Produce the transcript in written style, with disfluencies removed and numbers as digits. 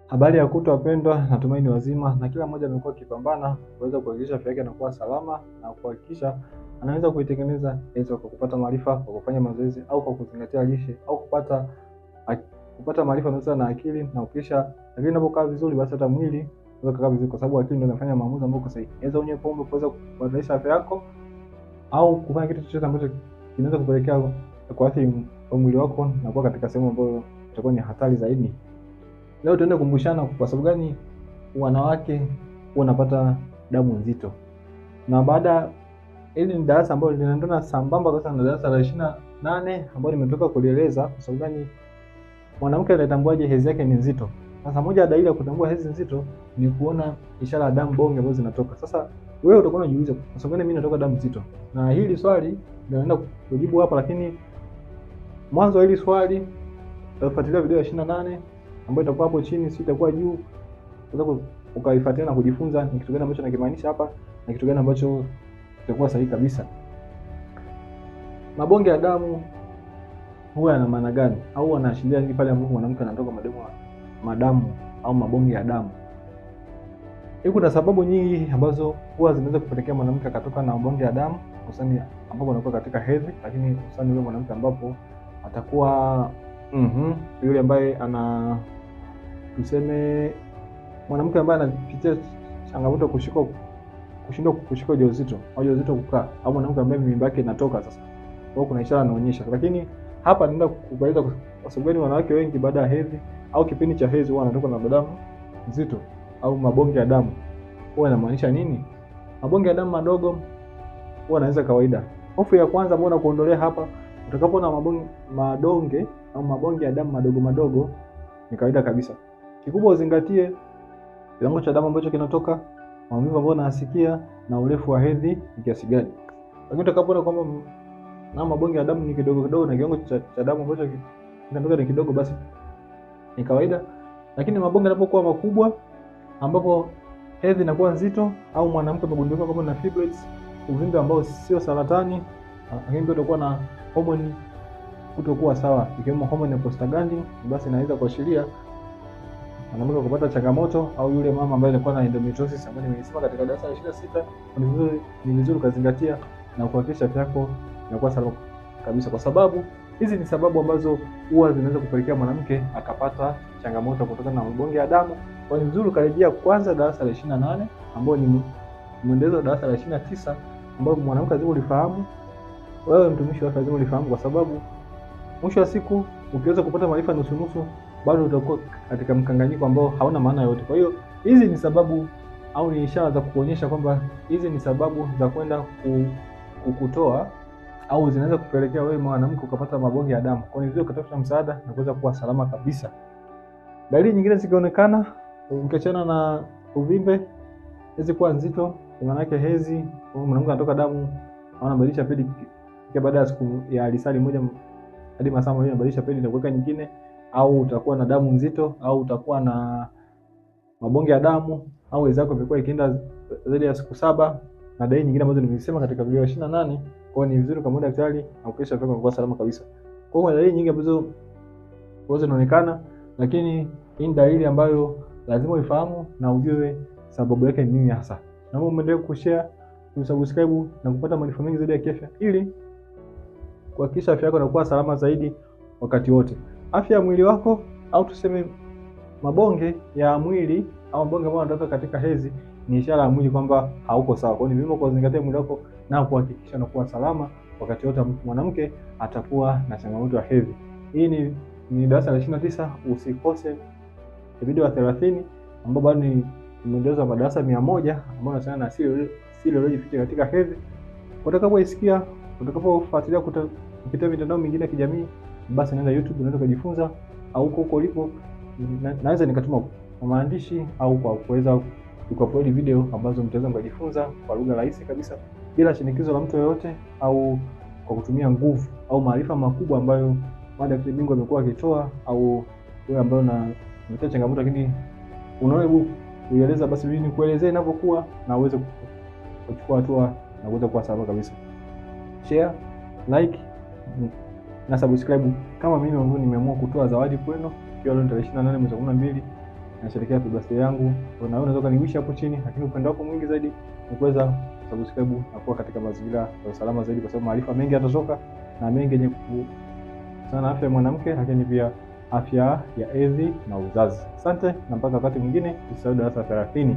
Habari ya kutwa wapendwa, natumaini wazima na kila mmoja amekuwa akipambana kuweza kuhakikisha afya yake inakuwa salama na kuhakikisha anaweza kuitengeneza hizo kwa kupata maarifa, kwa kufanya mazoezi au kwa kuzingatia lishe au kupata maarifa yanayosaidia na akili, na ukisha akili inapokaa vizuri basi hata mwili unaweza kukaa vizuri, kwa sababu akili ndio inafanya maamuzi ambayo yako sahihi. Inaweza unywe pombe kuweza kubadilisha afya yako au kufanya kitu chochote ambacho kinaweza kupelekea kuathiri mwili wako na kuwa katika sehemu ambayo itakuwa ni hatari zaidi. Leo tuende kukumbushana kwa sababu gani wanawake wanapata damu nzito. Na baada hili ni darasa ambalo linaendana sambamba kabisa na darasa la 28 ambalo nimetoka kulieleza kwa sababu gani mwanamke anatambuaje hedhi yake ni nzito. Sasa moja ya dalili ya kutambua hedhi nzito ni kuona ishara ya damu bonge ambazo zinatoka. Sasa wewe utakuwa unajiuliza kwa sababu gani mimi natoka damu nzito? Na hili swali naenda kujibu hapa, lakini mwanzo wa hili swali utafuatilia video ya 28 ambayo itakuwa hapo chini, si itakuwa juu, unaweza ukaifuatilia na kujifunza ni kitu gani ambacho nakimaanisha hapa na kitu gani ambacho kitakuwa sahihi kabisa. Mabonge ya damu huwa yana maana gani au yanaashiria nini pale ambapo mwanamke anatoka madamu au mabonge ya damu? Kuna sababu nyingi ambazo huwa zinaweza kupelekea mwanamke akatoka na mabonge ya damu, hususani ambapo anakuwa katika hedhi, lakini hususani yule mwanamke ambapo atakuwa yule ambaye tuseme mwanamke ambaye anapitia changamoto kushindwa kushika ujauzito au ujauzito kukaa, au mwanamke ambaye mimba yake inatoka sasa. Kwa hiyo kuna ishara inaonyesha. Lakini hapa naenda kukueleza kwa sababu gani wanawake wengi baada ya hedhi au kipindi cha hedhi huwa wanatoka na damu nzito au mabonge ya damu. Huwa inamaanisha nini? Mabonge ya damu madogo huwa yanaweza kawaida. Hofu ya kwanza ambayo nakuondolea hapa, utakapoona madonge au mabonge ya damu madogo madogo ni kawaida kabisa. Kikubwa uzingatie kiwango cha damu ambacho kinatoka, maumivu ambayo unasikia na urefu wa hedhi ni kiasi gani. Lakini utakapoona kwamba na mabonge ya damu ni kidogo kidogo na kiwango cha damu ambacho kinatoka ni kidogo, basi ni kawaida. Lakini mabonge yanapokuwa makubwa ambapo hedhi inakuwa nzito au mwanamke amegundulika kwamba na fibroids, uvimbe ambao sio saratani, lakini pia utakuwa na homoni kutokuwa sawa, ikiwemo homoni ya prostaglandin, basi inaweza kuashiria mwanamke kupata changamoto, au yule mama ambaye alikuwa na endometriosis ambayo nimesema katika darasa la 26, ni vizuri kuzingatia na kuhakikisha afya yako inakuwa salama kabisa, kwa sababu hizi ni sababu ambazo huwa zinaweza kupelekea mwanamke akapata changamoto kutokana na mabonge ya damu. Kwa hiyo ni vizuri karejea kwanza darasa la 28 ambao ni mwendelezo wa darasa la 29 ambao mwanamke lazima ulifahamu, wewe mtumishi wa afya lazima ulifahamu, kwa sababu mwisho wa siku ukiweza kupata maarifa nusu nusu bado utakuwa katika mkanganyiko ambao hauna maana yote. Kwa hiyo hizi ni sababu au ni ishara za kuonyesha kwamba hizi ni sababu za kwenda kukutoa au zinaweza kupelekea wewe mwanamke ukapata mabonge ya damu. Kwa hiyo ukatafuta msaada na kuweza kuwa salama kabisa. Dalili nyingine zikionekana, ukiachana na uvimbe, hizi kuwa nzito, maana yake hedhi, mwanamke anatoka damu au anabadilisha pedi baada ya siku ya lisali moja hadi masaa mawili, anabadilisha pedi na kuweka nyingine, au utakuwa na damu nzito, au utakuwa na mabonge ya damu, au hedhi yako imekuwa ikienda zaidi ya siku 7, na dalili nyingine ambazo nimesema katika video ya 28. Kwa hiyo ni vizuri kama daktari au kesha afya kwa salama kabisa. Kwa hiyo dalili nyingi ambazo zinaonekana, lakini hii dalili ambayo lazima uifahamu na ujue sababu yake ni nini hasa. Naomba muendelee kushare, kusubscribe na kupata maarifa mengi zaidi ya kiafya ili kuhakikisha afya yako inakuwa salama zaidi wakati wote. Afya ya mwili wako, au tuseme mabonge ya mwili au mabonge ambayo yanatoka katika hedhi, ni ishara ya mwili kwamba hauko sawa. Kwa hiyo ni muhimu kuzingatia mwili wako na kuhakikisha unakuwa salama wakati wote mwanamke atakuwa na changamoto ya hedhi. Hii ni darasa la 29, usikose video ya 30 ambapo bado ni mwendelezo wa madarasa 100 ambao yanahusiana na siri iliyojificha katika hedhi. Utakapoisikia, utakapofuatilia kupitia mitandao mingine ya kijamii, basi nenda YouTube, unaweza kujifunza, au huko ulipo naweza nikatuma kwa maandishi au kwa kuweza kuupload video ambazo mtaweza kujifunza kwa lugha rahisi kabisa bila shinikizo la mtu yoyote, au kwa kutumia nguvu au maarifa makubwa ambayo madaktari bingwa wamekuwa wakitoa, au wewe ambaye unapitia changamoto lakini unaona ueleza, basi mimi nikuelezee inavyokuwa na uweze kuchukua hatua na kuweza kuwa salama kabisa. Share, like na subscribe kama mimi ambao nimeamua kutoa zawadi kwenu. Leo tarehe 28 mwezi wa 12 nasherehekea happy birthday yangu. Kwa na wewe unaweza kuniwish hapo chini, lakini upendo wako mwingi zaidi ni kuweza subscribe na kuwa katika mazingira ya usalama zaidi, kwa sababu maarifa mengi yatatoka na mengi yenye sana afya ya mwanamke, lakini pia afya ya hedhi na uzazi. Asante na mpaka wakati mwingine. Usisahau darasa 30.